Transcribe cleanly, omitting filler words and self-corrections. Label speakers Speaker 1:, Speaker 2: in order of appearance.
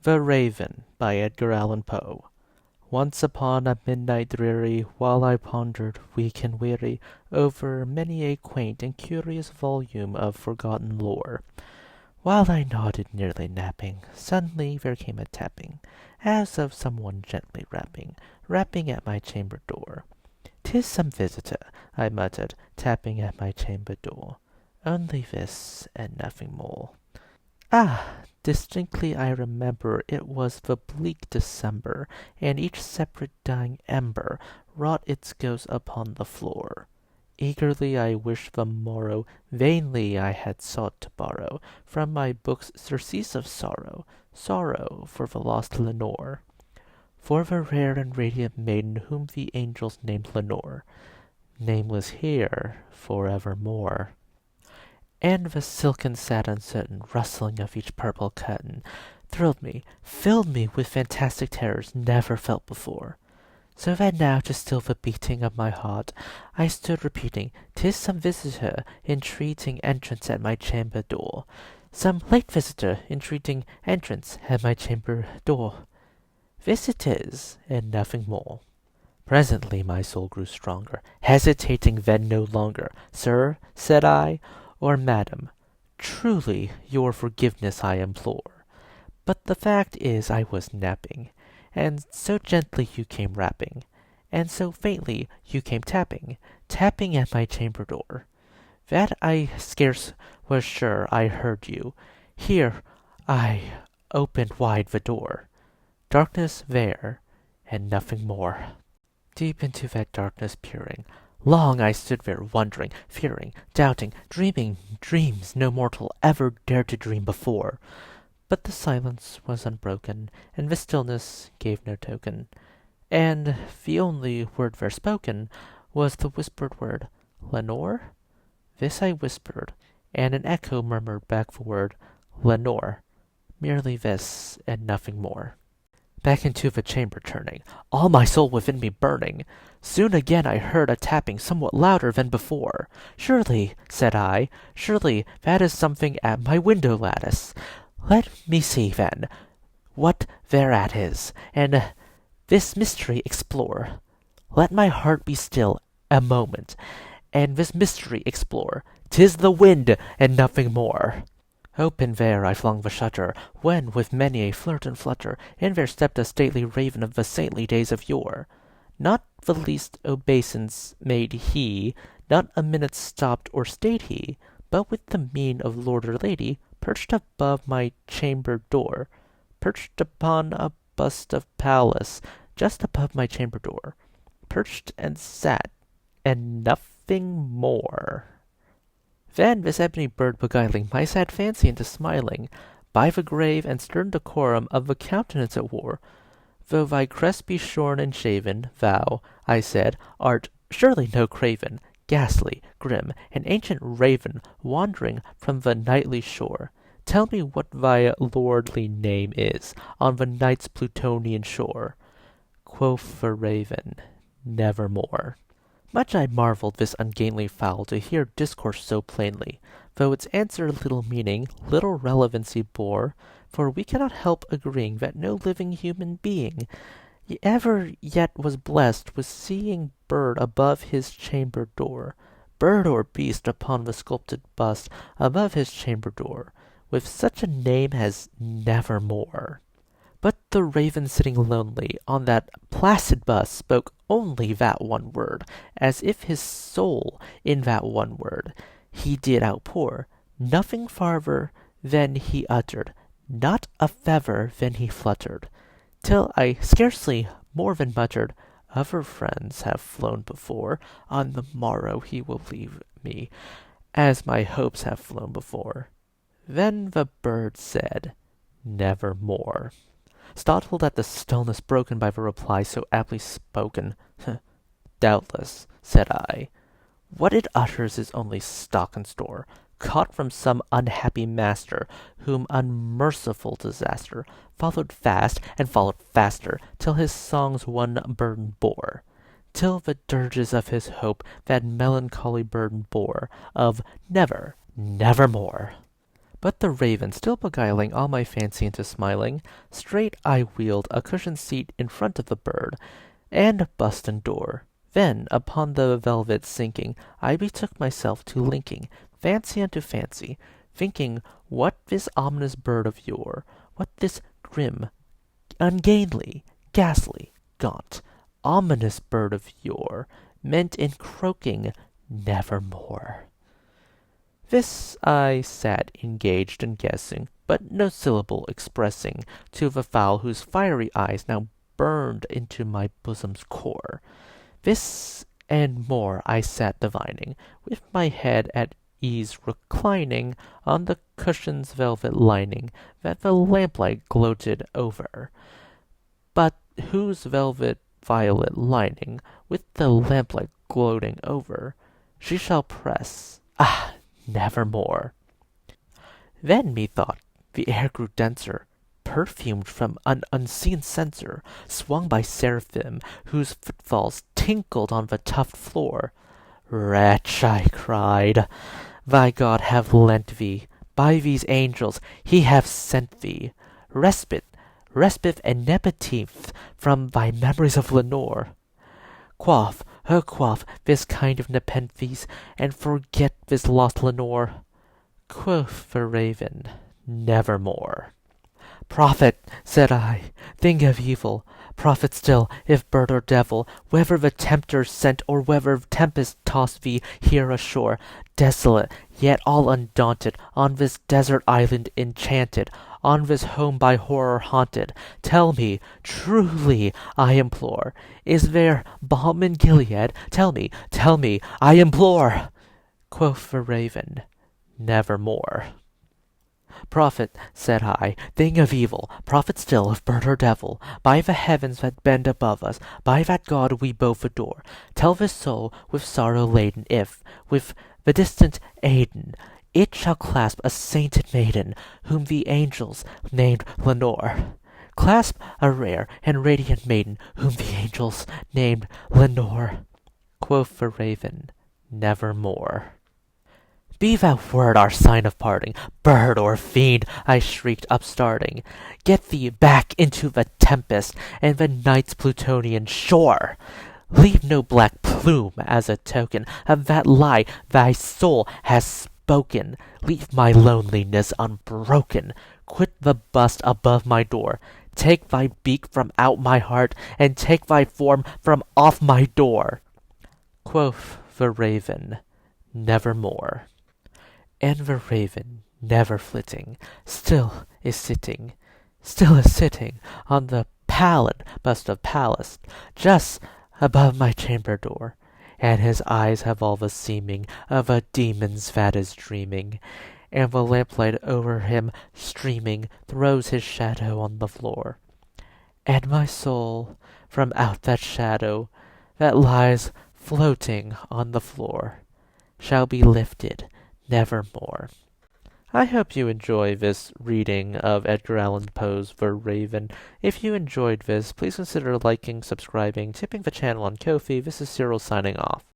Speaker 1: THE RAVEN by Edgar Allan Poe. Once upon a midnight dreary, while I pondered, weak and weary, over many a quaint and curious volume of forgotten lore, while I nodded, nearly napping, suddenly there came a tapping, as of some one gently rapping at my chamber door. "'Tis some visitor," I muttered, tapping at my chamber door. "Only this, and nothing more." Ah! Distinctly I remember it was the bleak December, and each separate dying ember wrought its ghost upon the floor. Eagerly I wished the morrow, vainly I had sought to borrow from my books surcease of sorrow, sorrow for the lost Lenore, for the rare and radiant maiden whom the angels named Lenore, nameless here for evermore. And the silken satin certain rustling of each purple curtain thrilled me, filled me with fantastic terrors never felt before. So that now, to still the beating of my heart, I stood repeating, "'Tis some visitor entreating entrance at my chamber door, some late visitor entreating entrance at my chamber door. This it is, and nothing more." Presently my soul grew stronger, hesitating then no longer. "Sir," said I, "or madam, truly your forgiveness I implore. But the fact is I was napping, and so gently you came rapping, and so faintly you came tapping at my chamber door, that I scarce was sure I heard you. Here I opened wide the door. Darkness there, and nothing more." Deep into that darkness peering, long I stood there wondering, fearing, doubting, dreaming dreams no mortal ever dared to dream before. But the silence was unbroken, and the stillness gave no token, and the only word there spoken was the whispered word, "Lenore?" This I whispered, and an echo murmured back the word, "Lenore." Merely this, and nothing more. Back into the chamber turning, all my soul within me burning, soon again I heard a tapping somewhat louder than before. "Surely," said I, "surely that is something at my window lattice. Let me see, then, what thereat is, and this mystery explore. Let my heart be still a moment, and this mystery explore. 'Tis the wind, and nothing more." Open there I flung the shutter, when, with many a flirt and flutter, in there stepped a stately raven of the saintly days of yore. Not the least obeisance made he, not a minute stopped or stayed he, but with the mien of lord or lady, perched above my chamber door, perched upon a bust of Pallas, just above my chamber door, perched and sat, and nothing more. Then this ebony bird beguiling my sad fancy into smiling, by the grave and stern decorum of the countenance it wore, "Though thy crest be shorn and shaven, thou," I said, "art surely no craven, ghastly, grim, an ancient raven, wandering from the nightly shore. Tell me what thy lordly name is, on the night's Plutonian shore." Quoth the raven, "Nevermore." Much I marvelled this ungainly fowl to hear discourse so plainly, though its answer little meaning, little relevancy bore, for we cannot help agreeing that no living human being ever yet was blessed with seeing bird above his chamber door, bird or beast upon the sculptured bust above his chamber door, with such a name as Nevermore. But the raven sitting lonely on that placid bust spoke only that one word, as if his soul in that one word he did outpour. Nothing farther than he uttered, not a feather than he fluttered, till I scarcely more than muttered, "Other friends have flown before, on the morrow he will leave me, as my hopes have flown before." Then the bird said, "Nevermore." Startled at the stillness broken by the reply so aptly spoken, "Doubtless," said I, "what it utters is only stock and store, caught from some unhappy master, whom unmerciful disaster followed fast and followed faster, till his songs one burden bore, till the dirges of his hope that melancholy burden bore, of never, nevermore." But the raven, still beguiling all my fancy into smiling, straight I wheeled a cushioned seat in front of the bird, and bustin' door. Then, upon the velvet sinking, I betook myself to linking fancy unto fancy, thinking what this ominous bird of yore, what this grim, ungainly, ghastly, gaunt, ominous bird of yore, meant in croaking nevermore. This I sat engaged in guessing, but no syllable expressing to the fowl whose fiery eyes now burned into my bosom's core. This and more I sat divining, with my head at ease reclining on the cushion's velvet lining that the lamplight gloated over, but whose velvet violet lining, with the lamplight gloating over, she shall press, nevermore. Then methought the air grew denser, perfumed from an unseen censer, swung by seraphim, whose footfalls tinkled on the tufted floor. Wretch, I cried, thy God have lent thee, by these angels he hath sent thee, respite and nepenthe from thy memories of Lenore. Quaff this kind of nepenthes, and forget this lost Lenore. Quoth the raven, nevermore. Prophet, said I, thing of evil, prophet still, if bird or devil, whether the tempter sent or whether tempest tossed thee here ashore, desolate, yet all undaunted, on this desert island enchanted, on this home by horror haunted, tell me, truly, I implore, is there balm in Gilead? Tell me, I implore. Quoth the raven, nevermore. Prophet, said I, thing of evil, prophet still, if bird or devil, by the heavens that bend above us, by that God we both adore, tell this soul with sorrow laden, if, with the distant Aidenn, it shall clasp a sainted maiden, whom the angels named Lenore. Clasp a rare and radiant maiden, whom the angels named Lenore. Quoth the raven, nevermore. Be that word our sign of parting, bird or fiend, I shrieked upstarting. Get thee back into the tempest and the night's Plutonian shore. Leave no black plume as a token of that lie thy soul has spoken. Leave my loneliness unbroken. Quit the bust above my door. Take thy beak from out my heart, and take thy form from off my door. Quoth the raven, nevermore. And the raven, never flitting, still is sitting on the pallid bust of Pallas, just above my chamber door, and his eyes have all the seeming of a demon's that is dreaming, and the lamplight over him streaming throws his shadow on the floor. And my soul, from out that shadow that lies floating on the floor, shall be lifted nevermore. I hope you enjoy this reading of Edgar Allan Poe's The Raven. If you enjoyed this, please consider liking, subscribing, tipping the channel on Ko-fi. This is Cyril signing off.